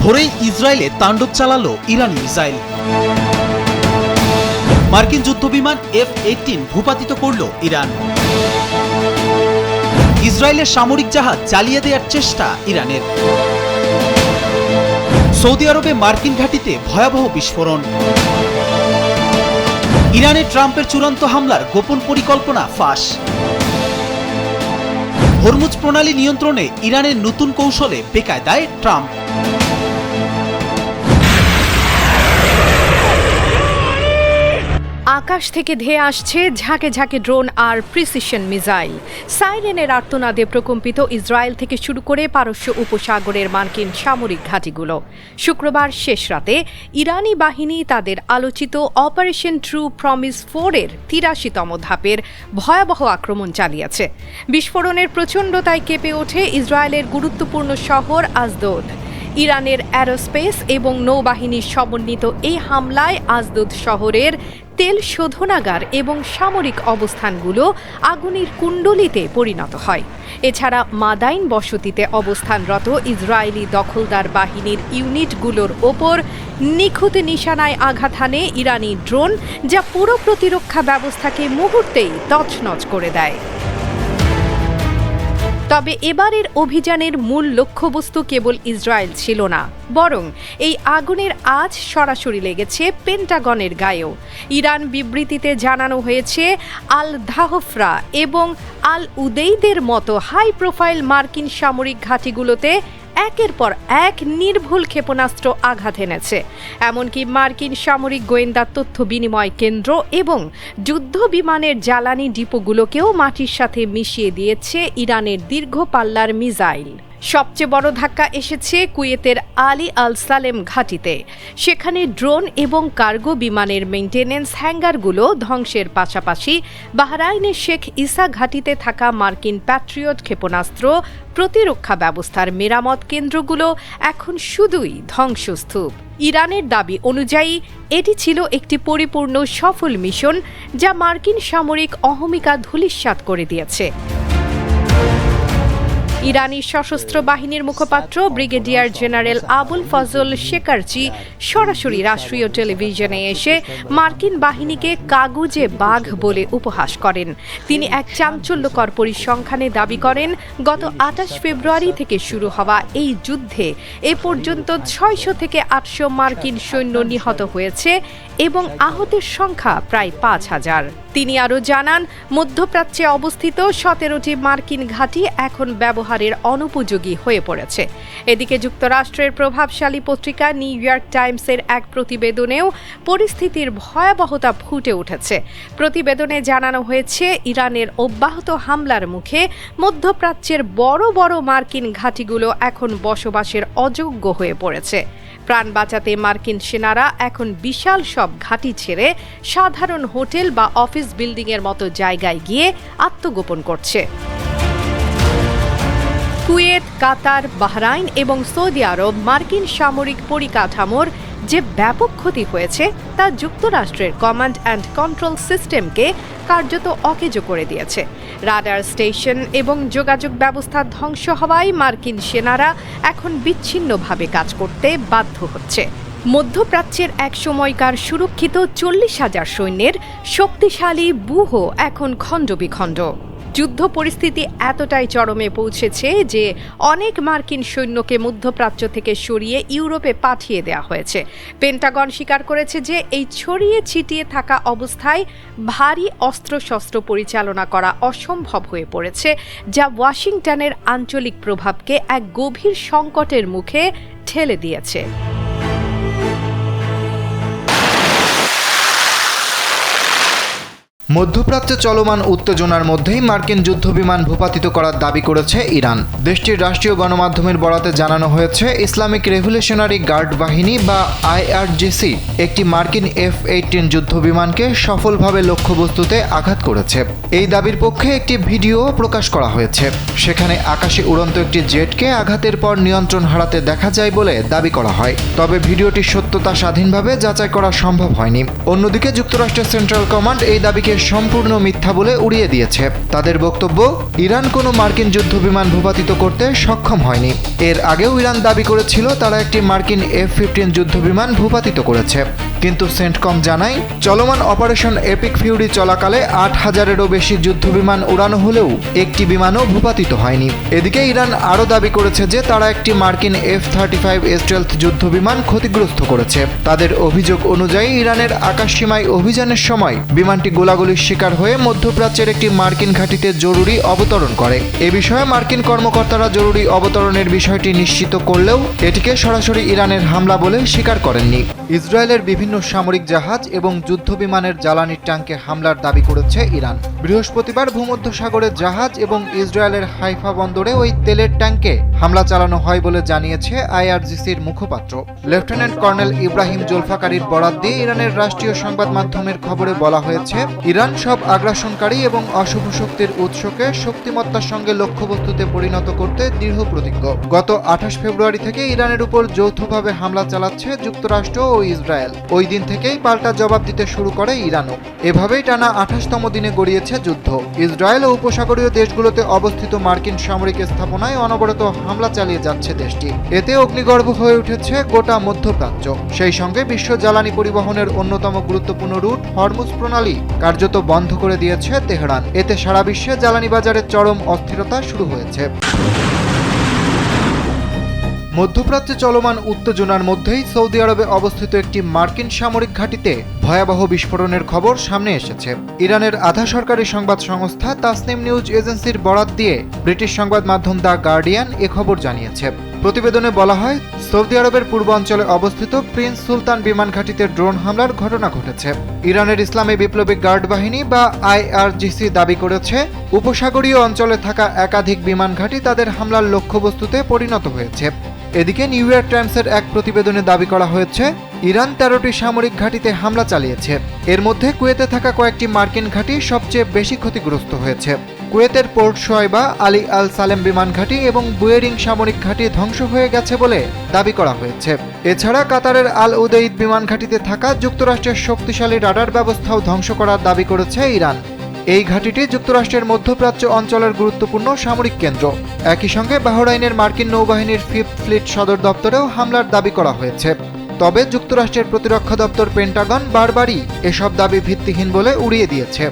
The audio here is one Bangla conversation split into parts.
ধরেই ইসরায়েলে তাণ্ডব চালালো ইরানি মিসাইল। মার্কিন যুদ্ধবিমান F-18 ভূপাতিত করল ইরান। ইসরায়েলের সামরিক জাহাজ জ্বালিয়ে দেওয়ার চেষ্টা ইরানের। সৌদি আরবে মার্কিন ঘাঁটিতে ভয়াবহ বিস্ফোরণ। ইরানে ট্রাম্পের চূড়ান্ত হামলার গোপন পরিকল্পনা ফাঁস। হরমুজ প্রণালী নিয়ন্ত্রণে ইরানের নতুন কৌশলে বেকায়দায় ট্রাম্প। আকাশ থেকে ধেয়ে আসছে ঝাঁকে ঝাঁকে ড্রোন আর প্রিসিশন মিসাইল। সাইরেনের আর্তনাদে প্রকম্পিত ইসরায়েল থেকে শুরু করে পারস্য উপসাগরের মার্কিন সামরিক ঘাঁটিগুলো। শুক্রবার শেষ রাতে ইরানি বাহিনী তাদের আলোচিত অপারেশন ট্রু প্রমিস 4 এর ৮৩তম ধাপের ভয়াবহ আক্রমণ চালিয়েছে। বিস্ফোরণের প্রচণ্ডতায় কেঁপে ওঠে ইসরায়েলের গুরুত্বপূর্ণ শহর আজদোদ। ইরানের অ্যারোস্পেস এবং নৌবাহিনীর সমন্বিত এই হামলায় আজদোদ শহরের তেল শোধনাগার এবং সামরিক অবস্থানগুলো আগুনের কুণ্ডলিতে পরিণত হয়। এছাড়া মাদাইন বসতিতে অবস্থানরত ইসরায়েলি দখলদার বাহিনীর ইউনিটগুলোর ওপর নিখুঁত নিশানায় আঘাত হানে ইরানি ড্রোন, যা পুরো প্রতিরক্ষা ব্যবস্থাকে মুহূর্তেই তছনছ করে দেয়। তবে এবারের অভিযানের মূল লক্ষ্যবস্তু কেবল ইসরায়েল ছিল না, বরং এই আগুনের আঁচ সরাসরি লেগেছে পেন্টাগনের গায়েও। ইরান বিবৃতিতে জানানো হয়েছে, আল ধাহফরা এবং আল উদেইদের মতো হাই প্রোফাইল মার্কিন সামরিক ঘাঁটিগুলোতে একের পর এক নির্ভুল ক্ষেপণাস্ত্র আঘাত এনেছে। এমনকি মার্কিন সামরিক গোয়েন্দা তথ্য বিনিময় কেন্দ্র এবং যুদ্ধ বিমানের জ্বালানি ডিপোগুলোকেও মাটির সাথে মিশিয়ে দিয়েছে ইরানের দীর্ঘ পাল্লার মিসাইল। সবচেয়ে বড় ধাক্কা এসেছে কুয়েতের আলী আল সালেম ঘাঁটিতে। সেখানে ড্রোন এবং কার্গো বিমানের মেইনটেনেন্স হ্যাঙ্গারগুলো ধ্বংসের পাশাপাশি বাহরাইনের শেখ ইসা ঘাঁটিতে থাকা মার্কিন প্যাট্রিয়ট ক্ষেপণাস্ত্র প্রতিরক্ষা ব্যবস্থার মেরামত কেন্দ্রগুলো এখন শুধুই ধ্বংসস্তূপ। ইরানের দাবি অনুযায়ী এটি ছিল একটি পরিপূর্ণ সফল মিশন, যা মার্কিন সামরিক অহমিকা ধূলিসাৎ করে দিয়েছে। ইরানি সশস্ত্র বাহিনীর মুখপাত্র ব্রিগেডিয়ার জেনারেল আবুল ফজল শেকারচি সরাসরি রাষ্ট্রীয় টেলিভিশনে এসে মার্কিন বাহিনীকে কাগুজে বাঘ বলে উপহাস করেন। তিনি এক চাঞ্চল্যকর পরিসংখ্যানে দাবি করেন, গত ২৮ ফেব্রুয়ারি থেকে শুরু হওয়া এই যুদ্ধে এ পর্যন্ত ৬০০ থেকে ৮০০ মার্কিন সৈন্য নিহত হয়েছে এবং আহতের সংখ্যা প্রায় ৫,০০০। তিনি আরও জানান, মধ্যপ্রাচ্যে অবস্থিত ১৭টি মার্কিন ঘাঁটি এখন ব্যবহারের অনুপযোগী হয়ে পড়েছে। এদিকে যুক্তরাষ্ট্রের প্রভাবশালী পত্রিকা নিউ ইয়র্ক টাইমসের এক প্রতিবেদনেও পরিস্থিতির ভয়াবহতা ফুটে উঠেছে। প্রতিবেদনে জানানো হয়েছে, ইরানের অব্যাহত হামলার মুখে মধ্যপ্রাচ্যের বড় বড় মার্কিন ঘাঁটিগুলো এখন বসবাসের অযোগ্য হয়ে পড়েছে। প্রাণ বাঁচাতে মার্কিন সেনারা এখন বিশাল সব ঘাঁটি ছেড়ে সাধারণ হোটেল বা অফিস বিল্ডিংয়ের মতো জায়গায় গিয়ে আত্মগোপন করছে। কুয়েত, কাতার, বাহরাইন এবং সৌদি আরব মার্কিন সামরিক পরিকাঠামোর যে ব্যাপক ক্ষতি হয়েছে তা যুক্তরাষ্ট্রের কমান্ড অ্যান্ড কন্ট্রোল সিস্টেমকে কার্যত অকেজো করে দিয়েছে। রাডার স্টেশন এবং যোগাযোগ ব্যবস্থা ধ্বংস হওয়ায় মার্কিন সেনারা এখন বিচ্ছিন্নভাবে কাজ করতে বাধ্য হচ্ছে। মধ্যপ্রাচ্যের এক সময়কার সুরক্ষিত ৪০,০০০ সৈন্যের শক্তিশালী ব্যূহ এখন খণ্ডবিখণ্ড। যুদ্ধ পরিস্থিতি এতটাই চরমে পৌঁছেছে যে অনেক মার্কিন সৈন্যকে মধ্যপ্রাচ্য থেকে সরিয়ে ইউরোপে পাঠিয়ে দেওয়া হয়েছে। পেন্টাগন স্বীকার করেছে যে এই ছড়িয়ে ছিটিয়ে থাকা অবস্থায় ভারী অস্ত্রশস্ত্র পরিচালনা করা অসম্ভব হয়ে পড়েছে, যা ওয়াশিংটনের আঞ্চলিক প্রভাবকে এক গভীর সংকটের মুখে ঠেলে দিয়েছে। মধ্যপ্রাচ্যে চলমান উত্তেজনার মধ্যেই মার্কিন যুদ্ধবিমান ভূপাতিত করার দাবি করেছে ইরান। দেশটির রাষ্ট্রীয় গণমাধ্যমের বরাতে জানানো হয়েছে, ইসলামিক রেভলিউশনারি গার্ড বাহিনী বা IRGC একটি মার্কিন F-18 যুদ্ধবিমানকে সফলভাবে লক্ষ্যবস্তুতে আঘাত করেছে। এই দাবির পক্ষে একটি ভিডিও প্রকাশ করা হয়েছে। সেখানে আকাশে উড়ন্ত একটি জেটকে আঘাতের পর নিয়ন্ত্রণ হারাতে দেখা যায় বলে দাবি করা হয়। তবে ভিডিওটির সত্যতা স্বাধীনভাবে যাচাই করা সম্ভব হয়নি। অন্যদিকে যুক্তরাষ্ট্রের সেন্ট্রাল কমান্ড এই দাবিকে সম্পূর্ণ মিথ্যা বলে উড়িয়ে দিয়েছে। তাদের বক্তব্য, ইরান কোনো মার্কিন যুদ্ধবিমান ভূপাতিত করতে সক্ষম হয়নি। এর আগেও ইরান দাবি করেছিল তারা একটি মার্কিন F-15 যুদ্ধবিমান ভূপাতিত করেছে। কিন্তু সেন্টকম জানায়, চলমান অপারেশন এপিক ফিউরি চলাকালে ৮,০০০-এরও বেশি যুদ্ধবিমান উড়ানো হলেও একটি বিমানও ভূপাতিত হয়নি। এদিকে ইরান আরও দাবি করেছে যে তারা একটি মার্কিন F-35 স্টেলথ যুদ্ধবিমান ক্ষতিগ্রস্ত করেছে। তাদের অভিযোগ অনুযায়ী ইরানের আকাশসীমায় অভিযানের সময় বিমানটি গোলাগুলির শিকার হয়ে মধ্যপ্রাচ্যের একটি মার্কিন ঘাঁটিতে জরুরি অবতরণ করে। এ বিষয়ে মার্কিন কর্মকর্তারা জরুরি অবতরণের বিষয়টি নিশ্চিত করলেও এটিকে সরাসরি ইরানের হামলা বলে স্বীকার করেননি। ইসরায়েলের বিভিন্ন সামরিক জাহাজ এবং যুদ্ধবিমানের জ্বালানির ট্যাঙ্কে হামলার দাবি করেছে ইরান। বৃহস্পতিবার ভূমধ্যসাগরের জাহাজ এবং ইসরায়েলের হাইফা বন্দরে ওই তেলের ট্যাঙ্কে হামলা চালানো হয় বলে জানিয়েছে IRGCর মুখপাত্র। লেফটেন্যান্ট কর্নেল ইব্রাহিম জোলফাকারীর বরাত দিয়ে ইরানের রাষ্ট্রীয় সংবাদ মাধ্যমের খবরে বলা হয়েছে, ইরান সব আগ্রাসনকারী এবং অশুভ শক্তির উৎসকে শক্তিমত্তার সঙ্গে লক্ষ্যবস্তুতে পরিণত করতে দৃঢ় প্রতিজ্ঞ। গত 28 ফেব্রুয়ারি থেকে ইরানের উপর যৌথভাবে হামলা চালাচ্ছে যুক্তরাষ্ট্র ও ইসরায়েল। ওই দিন থেকেই পাল্টা জবাব দিতে শুরু করে ইরানও। এভাবেই টানা 28তম দিনে গড়িয়েছে যুদ্ধ। ইসরায়েল ও উপসাগরীয় দেশগুলোতে অবস্থিত মার্কিন সামরিক স্থাপনায় অনবরত হামলা চালিয়ে যাচ্ছে দেশটি। এতে অগ্নিগর্ভ হয়ে উঠেছে গোটা মধ্যপ্রাচ্য। সেই সঙ্গে বিশ্ব জ্বালানি পরিবহনের অন্যতম গুরুত্বপূর্ণ রুট হরমুজ প্রণালী কার্যত বন্ধ করে দিয়েছে তেহরান। এতে সারা বিশ্বে জ্বালানি বাজারে চরম অস্থিরতা শুরু হয়েছে। মধ্যপ্রাচ্যে চলমান উত্তেজনার মধ্যেই সৌদি আরবে অবস্থিত একটি মার্কিন সামরিক ঘাঁটিতে ভয়াবহ বিস্ফোরণের খবর সামনে এসেছে। ইরানের আধা সরকারি সংবাদ সংস্থা তাসনিম নিউজ এজেন্সির বরাত দিয়ে ব্রিটিশ সংবাদ মাধ্যম দ্য গার্ডিয়ান এ খবর জানিয়েছে। প্রতিবেদনে বলা হয়, সৌদি আরবের পূর্বাঞ্চলে অবস্থিত প্রিন্স সুলতান বিমান ঘাঁটিতে ড্রোন হামলার ঘটনা ঘটেছে। ইরানের ইসলামী বিপ্লবী গার্ড বাহিনী বা IRGC দাবি করেছে, উপসাগরীয় অঞ্চলে থাকা একাধিক বিমান ঘাঁটি তাদের হামলার লক্ষ্যবস্তুতে পরিণত হয়েছে। এদিকে নিউ ইয়র্ক টাইমসের এক প্রতিবেদনে দাবি করা হয়েছে, ইরান 13টি সামরিক ঘাঁটিতে হামলা চালিয়েছে। এর মধ্যে কুয়েতে থাকা কয়েকটি মার্কিন ঘাঁটি সবচেয়ে বেশি ক্ষতিগ্রস্ত হয়েছে। কুয়েতের পোর্ট শোয়েবা, আলী আল সালেম বিমান ঘাঁটি এবং বুয়েরিং সামরিক ঘাঁটি ধ্বংস হয়ে গেছে বলে দাবি করা হয়েছে। এছাড়া কাতারের আল উদেইদ বিমান ঘাঁটিতে থাকা যুক্তরাষ্ট্রের শক্তিশালী রাডার ব্যবস্থাও ধ্বংস করার দাবি করেছে ইরান। এই ঘাঁটিটি যুক্তরাষ্ট্রের মধ্যপ্রাচ্য অঞ্চলের গুরুত্বপূর্ণ সামরিক কেন্দ্র। একই সঙ্গে বাহরাইনের মার্কিন নৌবাহিনীর 5th ফ্লিট সদর দপ্তরেও হামলার দাবি করা হয়েছে। তবে যুক্তরাষ্ট্রের প্রতিরক্ষা দপ্তর পেন্টাগন বারবারই এসব দাবি ভিত্তিহীন বলে উড়িয়ে দিয়েছে।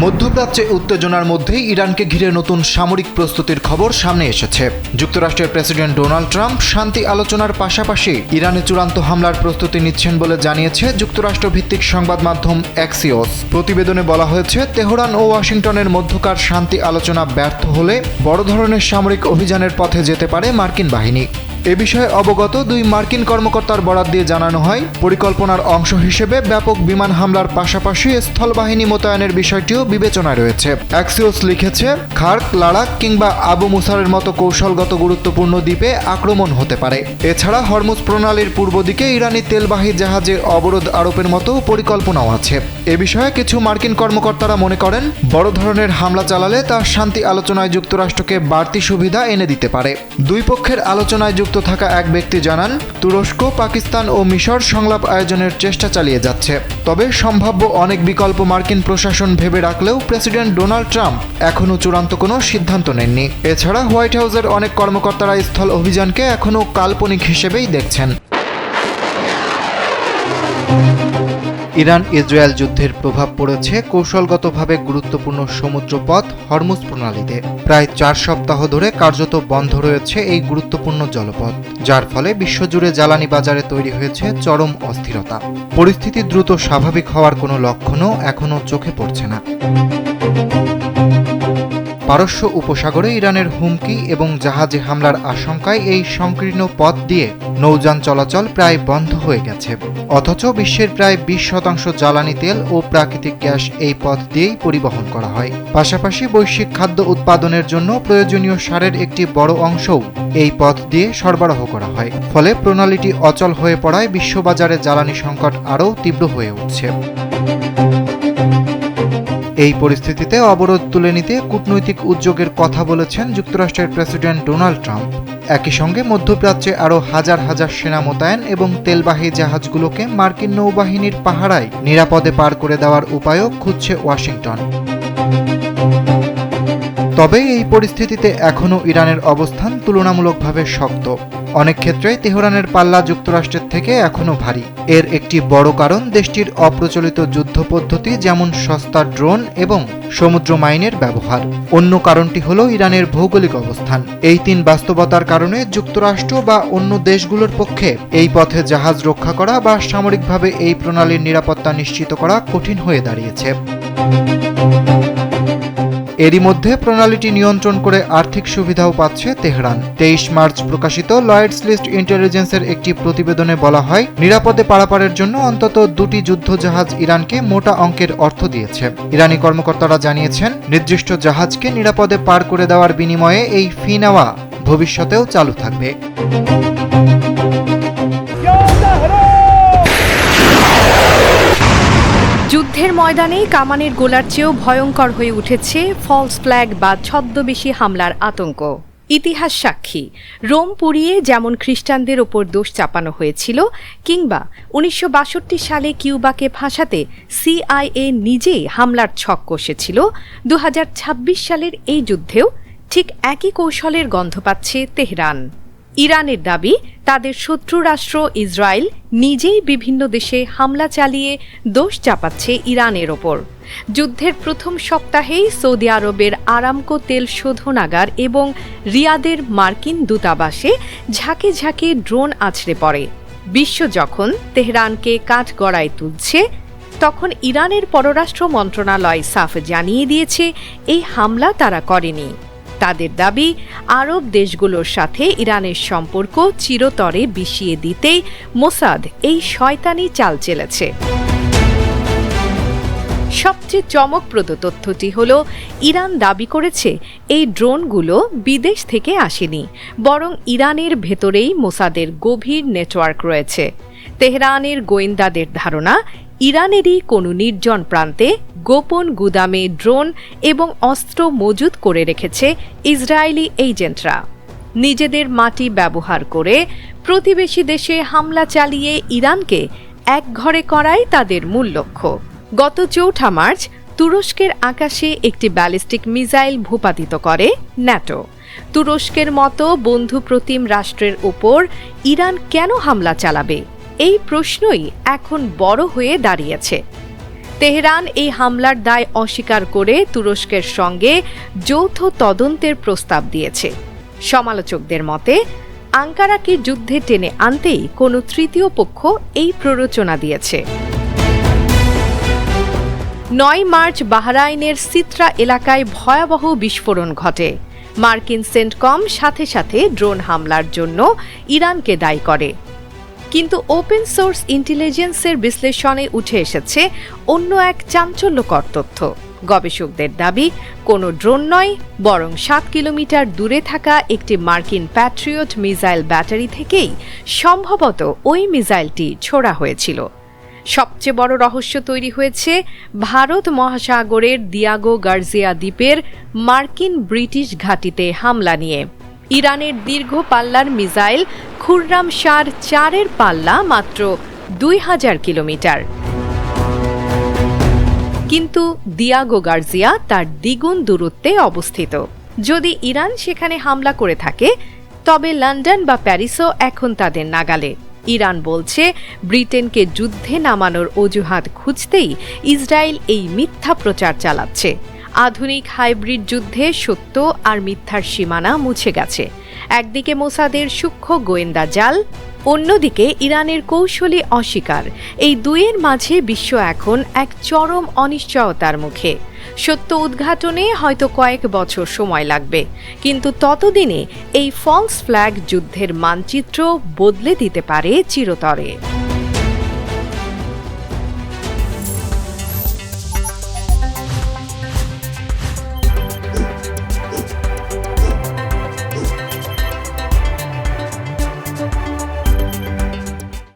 মধ্যপ্রাচ্যে উত্তেজনার মধ্যেই ইরানকে ঘিরে নতুন সামরিক প্রস্তুতির খবর সামনে এসেছে। যুক্তরাষ্ট্রের প্রেসিডেন্ট ডোনাল্ড ট্রাম্প শান্তি আলোচনার পাশাপাশি ইরানে চূড়ান্ত হামলার প্রস্তুতি নিচ্ছেন বলে জানিয়েছে যুক্তরাষ্ট্র ভিত্তিক সংবাদ মাধ্যম অ্যাক্সিওস। প্রতিবেদনে বলা হয়েছে, তেহরান ও ওয়াশিংটনের মধ্যকার শান্তি আলোচনা ব্যর্থ হলে বড় ধরনের সামরিক অভিযানের পথে যেতে পারে মার্কিন বাহিনী। এ বিষয়ে অবগত দুই মার্কিন কর্মকর্তার বরাত দিয়ে জানানো হয়, পরিকল্পনার অংশ হিসেবে ব্যাপক বিমান হামলার পাশাপাশি স্থলবাহিনী মোতায়েনের বিষয়টিও বিবেচনায় রয়েছে। অ্যাক্সিওস লিখেছে, খার্ক, লাড়াক কিংবা আবু মুসারের মতো কৌশলগত গুরুত্বপূর্ণ দ্বীপে আক্রমণ হতে পারে। এছাড়া হরমুজ প্রণালীর পূর্ব দিকে ইরানি তেলবাহী জাহাজে অবরোধ আরোপের মতো পরিকল্পনাও আছে। এ বিষয়ে কিছু মার্কিন কর্মকর্তারা মনে করেন, বড় ধরনের হামলা চালালে তা শান্তি আলোচনায় যুক্তরাষ্ট্রকে বাড়তি সুবিধা এনে দিতে পারে। দুই পক্ষের আলোচনায় যুক্ত থাকা এক ব্যক্তি জানান, তুরস্ক, পাকিস্তান ও মিশর সংলাপ আয়োজনের চেষ্টা চালিয়ে যাচ্ছে। তবে সম্ভাব্য অনেক বিকল্প মার্কিন প্রশাসন ভেবে রাখলেও প্রেসিডেন্ট ডোনাল্ড ট্রাম্প এখনও চূড়ান্ত কোনো সিদ্ধান্ত নেননি। এছাড়া হোয়াইট হাউসের অনেক কর্মকর্তারা স্থল অভিযানকে এখনও কাল্পনিক হিসেবেই দেখছেন। ইরান ইসরায়েল যুদ্ধের প্রভাব পড়েছে কৌশলগতভাবে গুরুত্বপূর্ণ সমুদ্রপথ হরমুজ প্রণালীতে। প্রায় 4 সপ্তাহ ধরে কার্যত বন্ধ রয়েছে এই গুরুত্বপূর্ণ জলপথ, যার ফলে বিশ্বজুড়ে জ্বালানি বাজারে তৈরি হয়েছে চরম অস্থিরতা। পরিস্থিতি দ্রুত স্বাভাবিক হওয়ার কোনো লক্ষণও এখনও চোখে পড়ছে না। পারস্য উপসাগরে ইরানের হুমকি এবং জাহাজে হামলার আশঙ্কায় এই সংকীর্ণ পথ দিয়ে নৌযান চলাচল প্রায় বন্ধ হয়ে গেছে। অথচ বিশ্বের প্রায় 20% জ্বালানি তেল ও প্রাকৃতিক গ্যাস এই পথ দিয়েই পরিবহন করা হয়। পাশাপাশি বৈশ্বিক খাদ্য উৎপাদনের জন্য প্রয়োজনীয় সারের একটি বড় অংশও এই পথ দিয়ে সরবরাহ করা হয়। ফলে প্রণালীটি অচল হয়ে পড়ায় বিশ্ববাজারে জ্বালানি সংকট আরও তীব্র হয়ে উঠছে। এই পরিস্থিতিতে অবরোধ তুলে নিতে কূটনৈতিক উদ্যোগের কথা বলেছেন যুক্তরাষ্ট্রের প্রেসিডেন্ট ডোনাল্ড ট্রাম্প। একই সঙ্গে মধ্যপ্রাচ্যে আরও হাজার হাজার সেনা মোতায়েন এবং তেলবাহী জাহাজগুলোকে মার্কিন নৌবাহিনীর পাহারায় নিরাপদে পার করে দেওয়ার উপায়ও খুঁজছে ওয়াশিংটন। তবে এই পরিস্থিতিতে এখনও ইরানের অবস্থান তুলনামূলকভাবে শক্ত। অনেক ক্ষেত্রে তেহরানের পাল্লা যুক্তরাষ্ট্রের থেকে এখনও ভারী। এর একটি বড় কারণ দেশটির অপ্রচলিত যুদ্ধ পদ্ধতি, যেমন সস্তা ড্রোন এবং সমুদ্র মাইনের ব্যবহার। অন্য কারণটি হল ইরানের ভৌগোলিক অবস্থান। এই তিন বাস্তবতার কারণে যুক্তরাষ্ট্র বা অন্য দেশগুলোর পক্ষে এই পথে জাহাজ রক্ষা করা বা সামরিকভাবে এই প্রণালীর নিরাপত্তা নিশ্চিত করা কঠিন হয়ে দাঁড়িয়েছে। এরই মধ্যে প্রণালীটি নিয়ন্ত্রণ করে আর্থিক সুবিধাও পাচ্ছে তেহরান। 23 মার্চ প্রকাশিত লয়েডস লিস্ট ইন্টেলিজেন্সের একটি প্রতিবেদনে বলা হয়, নিরাপদে পারাপারের জন্য অন্তত 2টি যুদ্ধজাহাজ ইরানকে মোটা অঙ্কের অর্থ দিয়েছে। ইরানি কর্মকর্তারা জানিয়েছেন, নির্দিষ্ট জাহাজকে নিরাপদে পার করে দেওয়ার বিনিময়ে এই ফি নেওয়া ভবিষ্যতেও চালু থাকবে। যুদ্ধের ময়দানে কামানের গোলার চেয়েও ভয়ঙ্কর হয়ে উঠেছে ফলস ফ্ল্যাগ বা ছদ্মবেশী হামলার আতঙ্ক। ইতিহাস সাক্ষী, রোম পুড়িয়ে যেমন খ্রিস্টানদের ওপর দোষ চাপানো হয়েছিল, কিংবা 1962 সালে কিউবাকে ফাঁসাতে CIA নিজেই হামলার ছক কষেছিল, 2026 সালের এই যুদ্ধেও ঠিক একই কৌশলের গন্ধ পাচ্ছে তেহরান। ইরানের দাবি, তাদের শত্রু রাষ্ট্র ইসরায়েল নিজেই বিভিন্ন দেশে হামলা চালিয়ে দোষ চাপাচ্ছে ইরানের ওপর। যুদ্ধের প্রথম সপ্তাহেই সৌদি আরবের আরামকো তেল শোধনাগার এবং রিয়াদের মার্কিন দূতাবাসে ঝাঁকে ঝাঁকে ড্রোন আছড়ে পড়ে। বিশ্ব যখন তেহরানকে কাঠগড়ায় তুলছে, তখন ইরানের পররাষ্ট্র মন্ত্রণালয় সাফ জানিয়ে দিয়েছে এই হামলা তারা করেনি। তাদের দাবি, আরব দেশগুলোর সাথে ইরানের সম্পর্ক চিরতরে বিষিয়ে দিতেই মোসাদ এই শয়তানি চাল চেলেছে। সবচেয়ে চমকপ্রদ তথ্যটি হল, ইরান দাবি করেছে এই ড্রোনগুলো বিদেশ থেকে আসেনি, বরং ইরানের ভেতরেই মোসাদের গভীর নেটওয়ার্ক রয়েছে। তেহরানের গোয়েন্দাদের ধারণা, ইরানেরই কোনো নির্জন প্রান্তে গোপন গুদামে ড্রোন এবং অস্ত্র মজুত করে রেখেছে ইসরায়েলি এজেন্টরা। নিজেদের মাটি ব্যবহার করে প্রতিবেশী দেশে হামলা চালিয়ে ইরানকে একঘরে করাই তাদের মূল লক্ষ্য। গত 4 মার্চ তুরস্কের আকাশে একটি ব্যালিস্টিক মিসাইল ভূপাতিত করে ন্যাটো। তুরস্কের মতো বন্ধুপ্রতিম রাষ্ট্রের ওপর ইরান কেন হামলা চালাবে? এই প্রশ্নই এখন বড় হয়ে দাঁড়িয়েছে। তেহরান এই হামলার দায় অস্বীকার করে তুরস্কের সঙ্গে যৌথ তদন্তের প্রস্তাব দিয়েছে। সমালোচকদের মতে, আঙ্কারাকে যুদ্ধে টেনে আনতেই কোনো তৃতীয় পক্ষ এই প্ররোচনা দিয়েছে। 9 মার্চ বাহরাইনের সিত্রা এলাকায় ভয়াবহ বিস্ফোরণ ঘটে। মার্কিন সেন্টকম সাথে সাথে ড্রোন হামলার জন্য ইরানকে দায়ী করে। কিন্তু ওপেন সোর্স ইন্টেলিজেন্সের বিশ্লেষণে উঠে এসেছে অন্য এক চাঞ্চল্যকর তথ্য। গবেষকদের দাবি, কোনো ড্রোন নয়, বরং 7 কিলোমিটার দূরে থাকা একটি মার্কিন প্যাট্রিয়ট মিসাইল ব্যাটারি থেকেই সম্ভবত ওই মিসাইলটি ছোড়া হয়েছিল। সবচেয়ে বড় রহস্য তৈরি হয়েছে ভারত মহাসাগরের দিয়াগো গার্জিয়া দ্বীপের মার্কিন ব্রিটিশ ঘাঁটিতে হামলা নিয়ে। ইরানের দীর্ঘ পাল্লার মিসাইল খুররাম শার 4-এর পাল্লা মাত্র 2000 কিলোমিটার, কিন্তু দিয়াগো গার্জিয়া তার দ্বিগুণ দূরত্বে অবস্থিত। যদি ইরান সেখানে হামলা করে থাকে, তবে লন্ডন বা প্যারিসও এখন তাদের নাগালে। ইরান বলছে, ব্রিটেনকে যুদ্ধে নামানোর অজুহাত খুঁজতেই ইসরায়েল এই মিথ্যা প্রচার চালাচ্ছে। আধুনিক হাইব্রিড যুদ্ধে সত্য আর মিথ্যার সীমানা মুছে গেছে। একদিকে মোসাদের সূক্ষ্ম গোয়েন্দা জাল, অন্যদিকে ইরানের কৌশলী অস্বীকার। এই দুইয়ের মাঝে বিশ্ব এখন এক চরম অনিশ্চয়তার মুখে। সত্য উদ্ঘাটনে হয়তো কয়েক বছর সময় লাগবে, কিন্তু ততদিনে এই ফলস ফ্ল্যাগ যুদ্ধের মানচিত্র বদলে দিতে পারে চিরতরে।